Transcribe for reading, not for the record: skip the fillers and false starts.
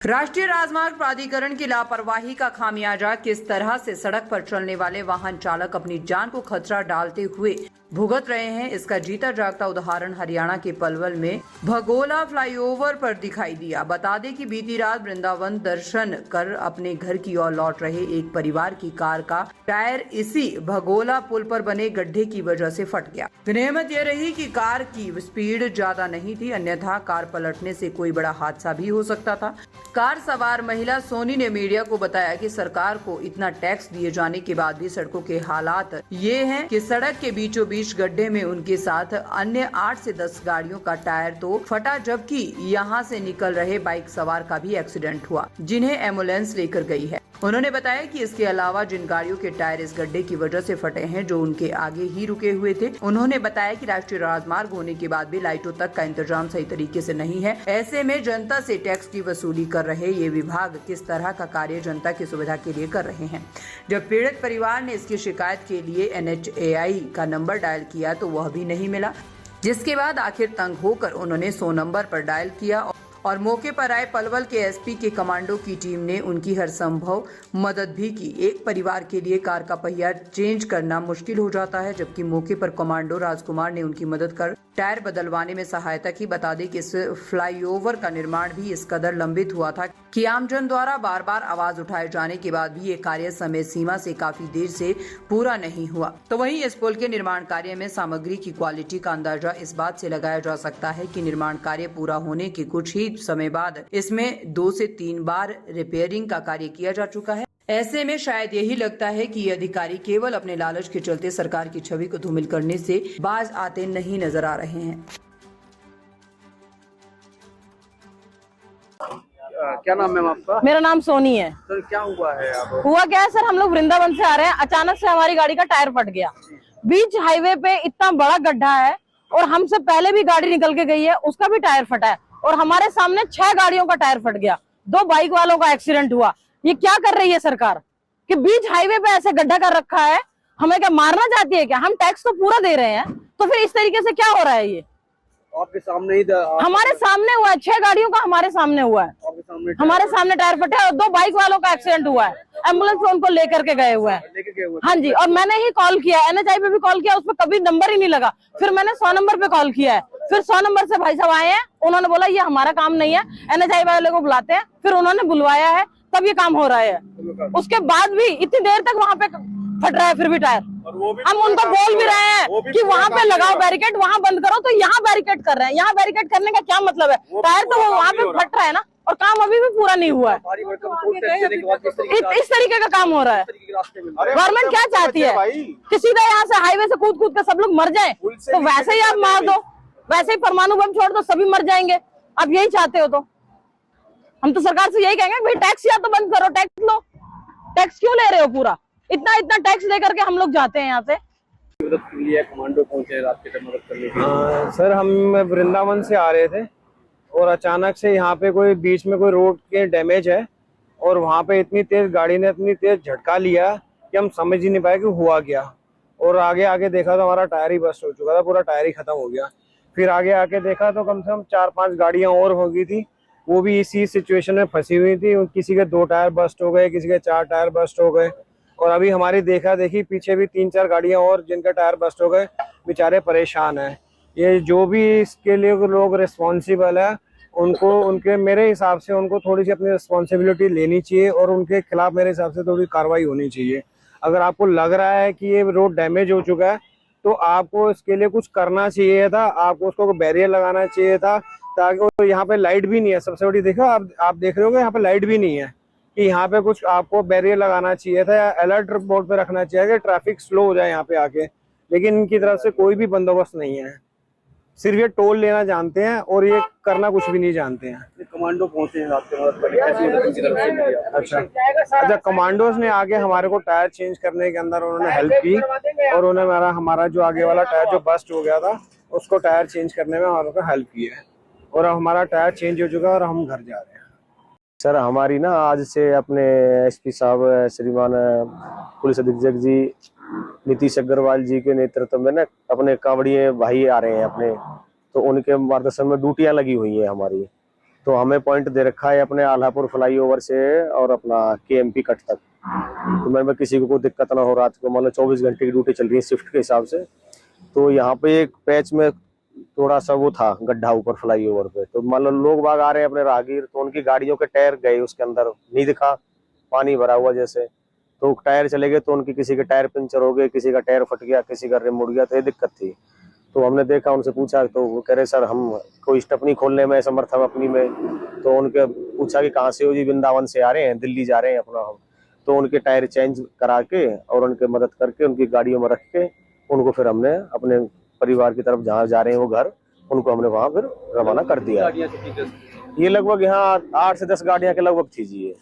राष्ट्रीय राजमार्ग प्राधिकरण की लापरवाही का खामियाजा किस तरह से सड़क पर चलने वाले वाहन चालक अपनी जान को खतरा डालते हुए भुगत रहे हैं, इसका जीता जागता उदाहरण हरियाणा के पलवल में भगोला फ्लाईओवर पर दिखाई दिया। बता दें कि बीती रात वृंदावन दर्शन कर अपने घर की ओर लौट रहे एक परिवार की कार का टायर इसी भगोला पुल पर बने गड्ढे की वजह से फट गया। गनीमत यह रही कि कार की स्पीड ज्यादा नहीं थी, अन्यथा कार पलटने से कोई बड़ा हादसा भी हो सकता था। कार सवार महिला सोनी ने मीडिया को बताया कि सरकार को इतना टैक्स दिए जाने के बाद भी सड़कों के हालात ये हैं कि सड़क के बीचों बीच गड्ढे में उनके साथ अन्य 8 से 10 गाड़ियों का टायर तो फटा, जबकि यहां से निकल रहे बाइक सवार का भी एक्सीडेंट हुआ, जिन्हें एम्बुलेंस लेकर गई है। उन्होंने बताया कि इसके अलावा जिन गाड़ियों के टायर इस गड्ढे की वजह से फटे हैं, जो उनके आगे ही रुके हुए थे। उन्होंने बताया कि राष्ट्रीय राजमार्ग होने के बाद भी लाइटों तक का इंतजाम सही तरीके से नहीं है। ऐसे में जनता से टैक्स की वसूली कर रहे ये विभाग किस तरह का कार्य जनता की सुविधा के लिए कर रहे हैं। जब पीड़ित परिवार ने इसकी शिकायत के लिए NHAI का नंबर डायल किया तो वह भी नहीं मिला, जिसके बाद आखिर तंग होकर उन्होंने 100 नंबर पर डायल किया और मौके पर आए पलवल के SP के कमांडो की टीम ने उनकी हर संभव मदद भी की। एक परिवार के लिए कार का पहिया चेंज करना मुश्किल हो जाता है, जबकि मौके पर कमांडो राजकुमार ने उनकी मदद कर टायर बदलवाने में सहायता की। बता दें कि इस फ्लाईओवर का निर्माण भी इस कदर लंबित हुआ था कि आमजन द्वारा बार बार आवाज उठाए जाने के बाद भी ये कार्य समय सीमा से काफी देर से पूरा नहीं हुआ। तो वहीं इस पुल के निर्माण कार्य में सामग्री की क्वालिटी का अंदाजा इस बात से लगाया जा सकता है कि निर्माण कार्य पूरा होने के कुछ ही समय बाद इसमें 2 से 3 बार रिपेयरिंग का कार्य किया जा चुका है। ऐसे में शायद यही लगता है कि ये अधिकारी केवल अपने लालच के चलते सरकार की छवि को धूमिल करने से बाज आते नहीं नजर आ रहे हैं। क्या नाम है आपका? मेरा नाम सोनी है। सर क्या हुआ है? हुआ क्या है सर, हम लोग वृंदावन से आ रहे हैं, अचानक से हमारी गाड़ी का टायर फट गया। बीच हाईवे पे इतना बड़ा गड्ढा है और हमसे पहले भी गाड़ी निकल के गई है, उसका भी टायर फटा है और हमारे सामने 6 गाड़ियों का टायर फट गया। 2 बाइक वालों का एक्सीडेंट हुआ। ये क्या कर रही है सरकार कि बीच हाईवे पे ऐसे गड्ढा कर रखा है? हमें क्या मारना चाहती है क्या? हम टैक्स तो पूरा दे रहे हैं, तो फिर इस तरीके से क्या हो रहा है? ये आपके सामने ही हमारे सामने हुआ है, 6 गाड़ियों का हमारे सामने हुआ है। हमारे सामने टायर फटे और 2 बाइक वालों का एक्सीडेंट हुआ है। एम्बुलेंस में उनको लेकर के गए हुए हैं। हाँ जी, और मैंने ही कॉल किया, NHAI पे भी कॉल किया, उसमें कभी नंबर ही नहीं लगा। फिर मैंने 100 नंबर पे कॉल किया है, फिर 100 नंबर से भाई साहब आए हैं, उन्होंने बोला ये हमारा काम नहीं है, NHAI वाले को बुलाते हैं। फिर उन्होंने बुलवाया है, तब ये काम हो रहा है। उसके बाद भी इतनी देर तक वहाँ पे फट रहा है, फिर भी टायर। हम उनको बोल भी रहे हैं कि वहाँ पे लगाओ बैरिकेड, वहाँ बंद करो, तो यहाँ बैरिकेड कर रहे हैं। यहाँ बैरिकेड करने का क्या मतलब है? टायर तो वो वहाँ पे फट रहा है ना, और काम अभी भी पूरा नहीं हुआ है। इस तरीके का काम हो रहा है। गवर्नमेंट क्या चाहती है कि सीधा यहाँ से हाईवे से कूद कूद के सब लोग मर जाएं? तो वैसे ही आप मार दो, वैसे ही परमाणु बम छोड़ दो, सभी मर जाएंगे। आप यही चाहते हो तो हम तो सरकार से यही कहेंगे, भाई टैक्स या तो बंद करो, टैक्स लो। टैक्स क्यों ले रहे हो? पूरा इतना टैक्स लेकर के हम लोग जाते हैं यहाँ से। कमांडो पहुंचे रात के मदद करने के लिए। सर हम वृंदावन से आ रहे थे और अचानक से यहाँ पे कोई बीच में कोई रोड के डैमेज है और वहाँ पे इतनी तेज गाड़ी ने इतनी तेज झटका लिया कि हम समझ ही नहीं पाए कि हुआ क्या। और आगे देखा तो हमारा टायर ही बस्ट हो चुका था, पूरा टायर ही खत्म हो गया। फिर आगे आके देखा तो कम से कम 4-5 गाड़ियां और हो गई थी, वो भी इसी सिचुएशन में फंसी हुई थी। किसी के 2 टायर बस्ट हो गए, किसी के 4 टायर बस्ट हो गए। और अभी हमारी देखा देखी पीछे भी 3-4 गाड़ियां और जिनके टायर बस्ट हो गए, बेचारे परेशान हैं। ये जो भी इसके लिए लोग रिस्पॉन्सिबल है, उनके मेरे हिसाब से उनको थोड़ी सी अपनी रिस्पॉन्सिबिलिटी लेनी चाहिए और उनके खिलाफ मेरे हिसाब से थोड़ी कार्रवाई होनी चाहिए। अगर आपको लग रहा है कि ये रोड डैमेज हो चुका है तो आपको इसके लिए कुछ करना चाहिए था, आपको उसको बैरियर लगाना चाहिए था, ताकि यहाँ पे लाइट भी नहीं है। सबसे बड़ी देखो, आप देख रहे हो यहाँ पे लाइट भी नहीं है, कि यहाँ पे कुछ आपको बैरियर लगाना चाहिए था या अलर्ट बोर्ड पे रखना चाहिए कि ट्रैफिक स्लो हो जाए यहाँ पे आके। लेकिन इनकी तरफ से कोई भी बंदोबस्त नहीं है, सिर्फ ये टोल लेना जानते हैं और ये करना कुछ भी नहीं जानते हैं। कमांडो पहुंचे हैं रात के मदद। अच्छा, कमांडोज ने आगे हमारे को टायर चेंज करने के अंदर उन्होंने हेल्प की और उन्होंने हमारा जो आगे वाला टायर जो बस्ट हो गया था उसको टायर चेंज करने में हमारे को हेल्प की है और हमारा टायर चेंज हो चुका है और हम घर जा रहे हैं। सर हमारी ना आज से अपने SP साहब श्रीमान पुलिस अधीक्षक जी नीतीश अग्रवाल जी के नेतृत्व में ना अपने कांवड़िए भाई आ रहे हैं अपने, तो उनके मार्गदर्शन में ड्यूटियां लगी हुई हैं हमारी। तो हमें पॉइंट दे रखा है अपने आल्हापुर फ्लाईओवर से और अपना केएमपी कट तक। तो मैं किसी को कोई दिक्कत ना हो, रात को मतलब 24 घंटे की ड्यूटी चल रही है शिफ्ट के हिसाब से। तो यहाँ पे एक पैच में थोड़ा सा वो था गड्ढा ऊपर फ्लाईओवर पे, तो मतलब लोग बाग आ रहे हैं अपने राहगीर, तो उनकी गाड़ियों के टायर गए उसके अंदर, नहीं दिखा, पानी भरा हुआ जैसे, तो टायर चले गए, तो उनकी किसी के टायर पंचर हो गए, किसी का टायर फट गया, किसी का रिम मुड़ गया, तो ये दिक्कत थी। तो हमने देखा, उनसे पूछा, तो वो कह रहे सर हम कोई स्टेपनी खोलने में समर्थ हम अपनी में। तो उनके पूछा कि कहाँ से हो जी, वृंदावन से आ रहे हैं, दिल्ली जा रहे हैं अपना हम। तो उनके टायर चेंज करा के और उनके मदद करके उनकी गाड़ियों में रख के उनको फिर हमने अपने परिवार की तरफ जहाँ जा रहे हैं वो घर, उनको हमने वहाँ फिर रवाना कर दिया। ये लगभग यहाँ 8 से 10 गाड़ियाँ के लगभग थी जी। ये